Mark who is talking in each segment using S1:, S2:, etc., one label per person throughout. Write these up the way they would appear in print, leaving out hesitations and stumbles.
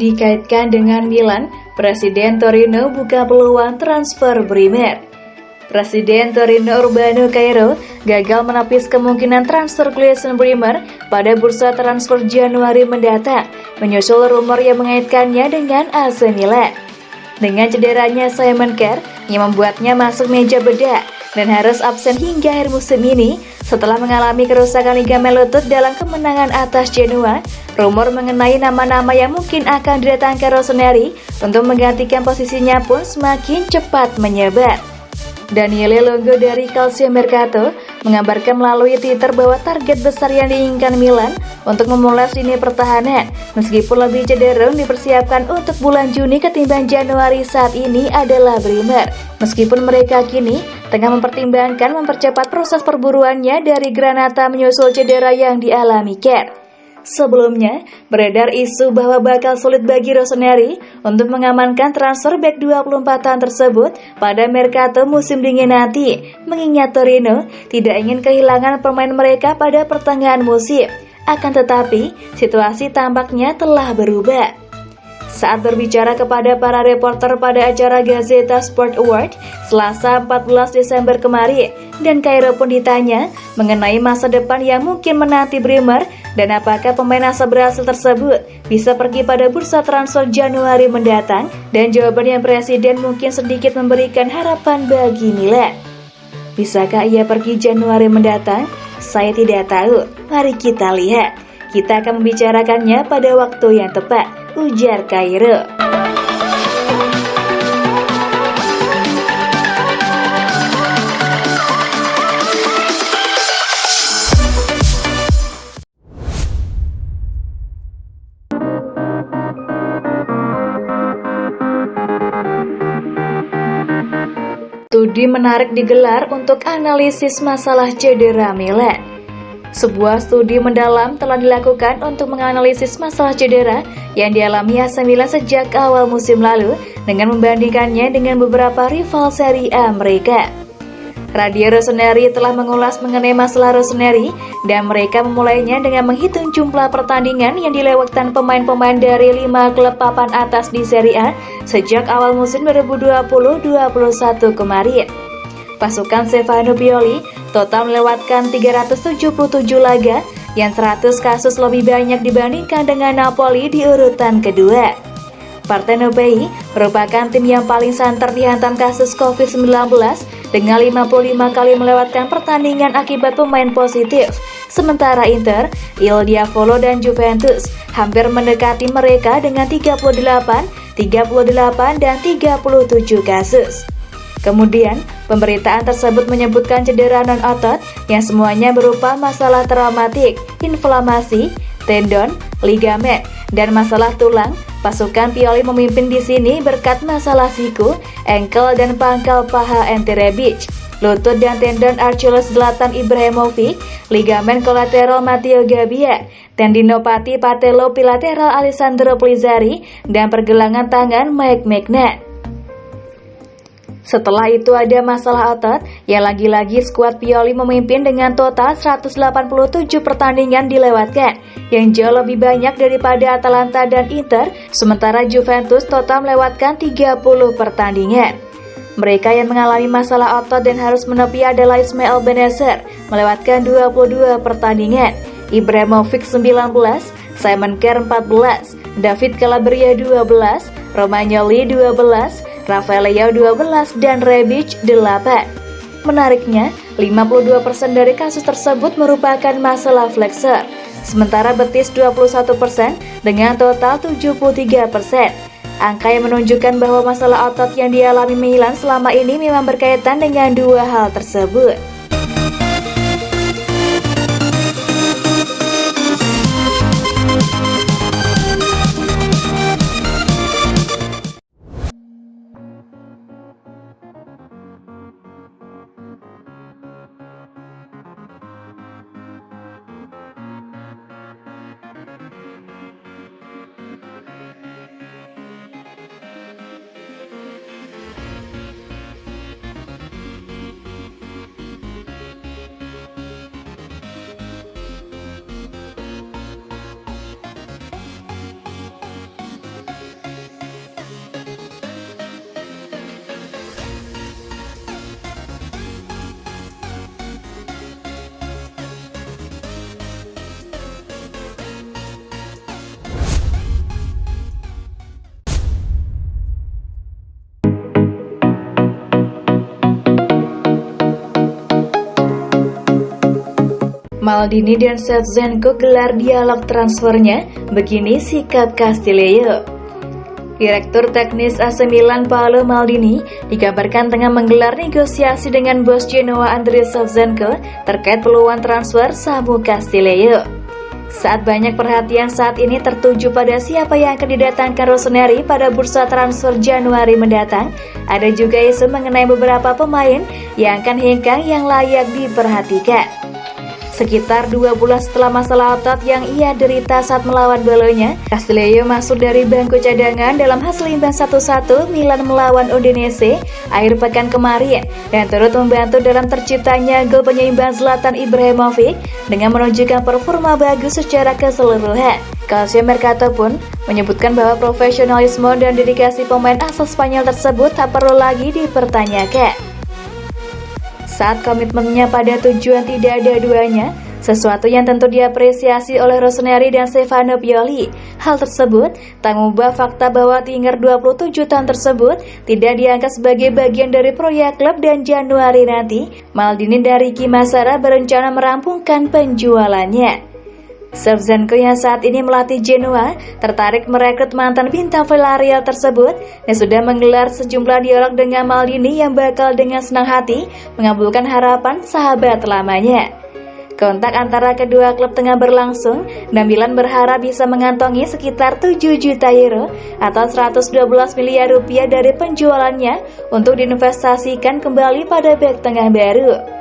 S1: Dikaitkan dengan Milan, Presiden Torino buka peluang transfer Bremer. Presiden Torino Urbano Cairo gagal menepis kemungkinan transfer Gleison Bremer pada bursa transfer Januari mendatang, menyusul rumor yang mengaitkannya dengan AC Milan. Dengan cederanya Simon Kjær yang membuatnya masuk meja bedah dan harus absen hingga akhir musim ini setelah mengalami kerusakan ligamen lutut dalam kemenangan atas Genoa. Rumor mengenai nama-nama yang mungkin akan didatangkan Rossoneri untuk menggantikan posisinya pun semakin cepat menyebar. Daniele Longo dari Calciomercato mengabarkan melalui Twitter bahwa target besar yang diinginkan Milan untuk memulas lini pertahanan, meskipun lebih cenderung dipersiapkan untuk bulan Juni ketimbang Januari saat ini, adalah Bremer. Meskipun mereka kini tengah mempertimbangkan mempercepat proses perburuannya dari Granata menyusul cedera yang dialami Kjær. Sebelumnya, beredar isu bahwa bakal sulit bagi Rossoneri untuk mengamankan transfer bek 24 tahun tersebut pada Mercato musim dingin nanti, mengingat Torino tidak ingin kehilangan pemain mereka pada pertengahan musim. Akan tetapi, situasi tampaknya telah berubah. Saat berbicara kepada para reporter pada acara Gazzetta Sport Award Selasa 14 Desember kemarin, dan Cairo pun ditanya mengenai masa depan yang mungkin menanti Bremer dan apakah pemain asal Brasil tersebut bisa pergi pada bursa transfer Januari mendatang, dan jawaban yang presiden mungkin sedikit memberikan harapan bagi Milan. Bisakah ia pergi Januari mendatang? Saya tidak tahu. Mari kita lihat. Kita akan membicarakannya pada waktu yang tepat, ujar Cairo. Studi menarik digelar untuk analisis masalah cedera Milan. Sebuah studi mendalam telah dilakukan untuk menganalisis masalah cedera yang dialami AC Milan sejak awal musim lalu dengan membandingkannya dengan beberapa rival Serie A mereka. Radio Rossoneri telah mengulas mengenai masalah Rossoneri dan mereka memulainya dengan menghitung jumlah pertandingan yang dilewatkan pemain-pemain dari 5 klub papan atas di Serie A sejak awal musim 2020-21 kemarin. Pasukan Stefano Pioli total melewatkan 377 laga, yang 100 kasus lebih banyak dibandingkan dengan Napoli di urutan kedua. Partenopei merupakan tim yang paling santer dihantam kasus COVID-19 dengan 55 kali melewatkan pertandingan akibat pemain positif. Sementara Inter, Il Diavolo dan Juventus hampir mendekati mereka dengan 38, dan 37 kasus. Kemudian, pemberitaan tersebut menyebutkan cedera non-otot yang semuanya berupa masalah traumatik, inflamasi, tendon, ligamen, dan masalah tulang. Pasukan Pioli memimpin di sini berkat masalah siku, engkel dan pangkal paha Ante Rebic, lutut dan tendon Achilles Zlatan Ibrahimovic, ligamen kolateral Matteo Gabbia, tendinopati patello-bilateral Alessandro Pizzari, dan pergelangan tangan Mike Maignan. Setelah itu ada masalah otot, yang lagi-lagi skuad Pioli memimpin dengan total 187 pertandingan dilewatkan, yang jauh lebih banyak daripada Atalanta dan Inter, sementara Juventus total melewatkan 30 pertandingan. Mereka yang mengalami masalah otot dan harus menepi adalah Ismail Bennacer, melewatkan 22 pertandingan, Ibrahimovic 19, Simon Kjær 14, David Calabria 12, Romagnoli 12, Rafael Leao 12, dan Rebic 8. Menariknya, 52% dari kasus tersebut merupakan masalah flexor, sementara betis 21% dengan total 73%. Angka yang menunjukkan bahwa masalah otot yang dialami Milan selama ini memang berkaitan dengan dua hal tersebut. Maldini dan Shevchenko gelar dialog transfernya, begini sikap Castillejo. Direktur teknis AC Milan Paolo Maldini dikabarkan tengah menggelar negosiasi dengan bos Genoa Andriy Shevchenko terkait peluang transfer Samu Castillejo. Saat banyak perhatian saat ini tertuju pada siapa yang akan didatangkan Rossoneri pada bursa transfer Januari mendatang, ada juga isu mengenai beberapa pemain yang akan hengkang yang layak diperhatikan. Sekitar 2 bulan setelah masalah otot yang ia derita saat melawan Bolonya, Castillejo masuk dari bangku cadangan dalam hasil imbang 1-1 Milan melawan Udinese akhir pekan kemarin dan turut membantu dalam terciptanya gol penyeimbang Zlatan Ibrahimovic dengan menunjukkan performa bagus secara keseluruhan. Calcio Mercato pun menyebutkan bahwa profesionalisme dan dedikasi pemain asal Spanyol tersebut tak perlu lagi dipertanyakan. Saat komitmennya pada tujuan tidak ada duanya, sesuatu yang tentu diapresiasi oleh Rossoneri dan Stefano Pioli. Hal tersebut tak mengubah fakta bahwa winger 27 tahun tersebut tidak dianggap sebagai bagian dari proyek klub dan Januari nanti, Maldini dan Ricky Massara berencana merampungkan penjualannya. Shevchenko yang saat ini melatih Genoa tertarik merekrut mantan bintang Villarreal tersebut dan sudah menggelar sejumlah dialog dengan Maldini yang bakal dengan senang hati mengabulkan harapan sahabat lamanya. Kontak antara kedua klub tengah berlangsung dan Milan berharap bisa mengantongi sekitar 7 juta euro atau 112 miliar rupiah dari penjualannya untuk diinvestasikan kembali pada bek tengah baru.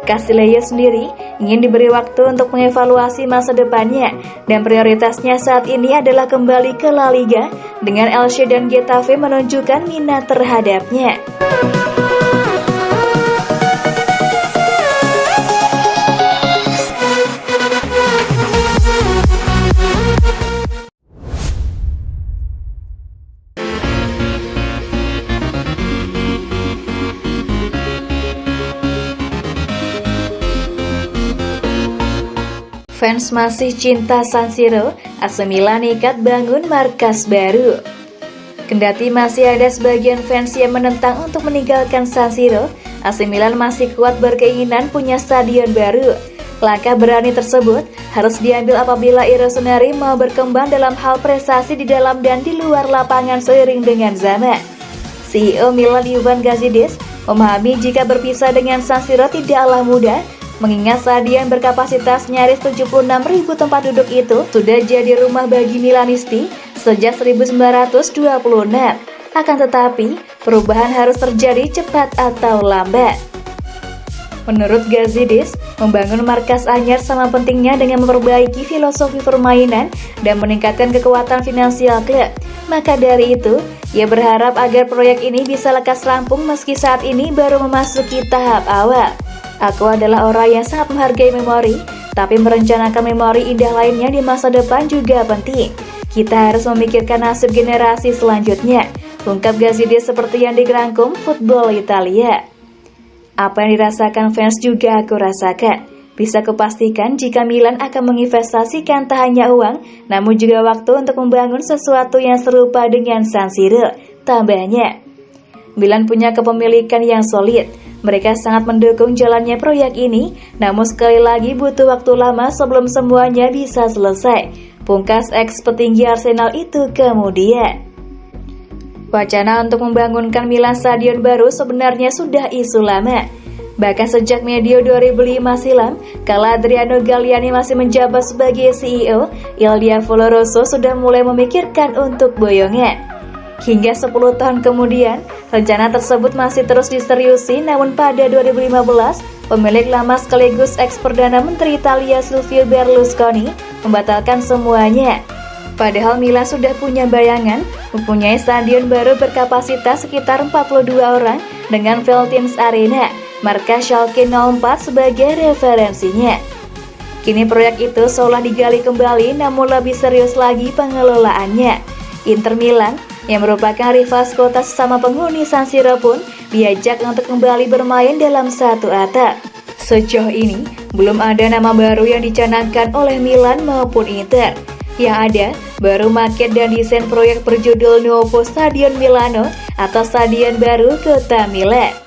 S1: Castillejo sendiri ingin diberi waktu untuk mengevaluasi masa depannya dan prioritasnya saat ini adalah kembali ke La Liga dengan Elche dan Getafe menunjukkan minat terhadapnya. Fans masih cinta San Siro, AC Milan nekat bangun markas baru. Kendati masih ada sebagian fans yang menentang untuk meninggalkan San Siro, AC Milan masih kuat berkeinginan punya stadion baru. Langkah berani tersebut harus diambil apabila Rossoneri mau berkembang dalam hal prestasi di dalam dan di luar lapangan seiring dengan zaman. CEO Milan Ivan Gazidis memahami jika berpisah dengan San Siro tidaklah mudah, mengingat stadion berkapasitas nyaris 76.000 tempat duduk itu sudah jadi rumah bagi Milanisti sejak 1926. Akan tetapi, perubahan harus terjadi cepat atau lambat. Menurut Gazidis, membangun markas anyar sama pentingnya dengan memperbaiki filosofi permainan dan meningkatkan kekuatan finansial klub. Maka dari itu, ia berharap agar proyek ini bisa lekas rampung meski saat ini baru memasuki tahap awal. Aku adalah orang yang sangat menghargai memori, tapi merencanakan memori indah lainnya di masa depan juga penting. Kita harus memikirkan nasib generasi selanjutnya, ungkap Gazidis seperti yang dirangkum Football Italia. Apa yang dirasakan fans juga aku rasakan. Bisa kupastikan jika Milan akan menginvestasikan tak hanya uang, namun juga waktu untuk membangun sesuatu yang serupa dengan San Siro, tambahnya. Milan punya kepemilikan yang solid. Mereka sangat mendukung jalannya proyek ini, namun sekali lagi butuh waktu lama sebelum semuanya bisa selesai. Pungkas ex petinggi Arsenal itu kemudian. Wacana untuk membangunkan Milan stadion baru sebenarnya sudah isu lama. Bahkan sejak medio 2005 silam, kala Adriano Galliani masih menjabat sebagai CEO, Il Diavolo Rosso sudah mulai memikirkan untuk boyongan. Hingga 10 tahun kemudian, rencana tersebut masih terus diseriusi, namun pada 2015, pemilik lama sekaligus ex-perdana menteri Italia Silvio Berlusconi membatalkan semuanya. Padahal Milan sudah punya bayangan, mempunyai stadion baru berkapasitas sekitar 42 orang dengan Veltins Arena, markas Schalke 04 sebagai referensinya. Kini proyek itu seolah digali kembali, namun lebih serius lagi pengelolaannya. Inter Milan yang merupakan rival kota sesama penghuni San Siro pun diajak untuk kembali bermain dalam satu atap. Sejauh ini, belum ada nama baru yang dicanangkan oleh Milan maupun Inter. Yang ada, baru maket dan desain proyek berjudul Nuovo Stadion Milano atau Stadion Baru Kota Milan.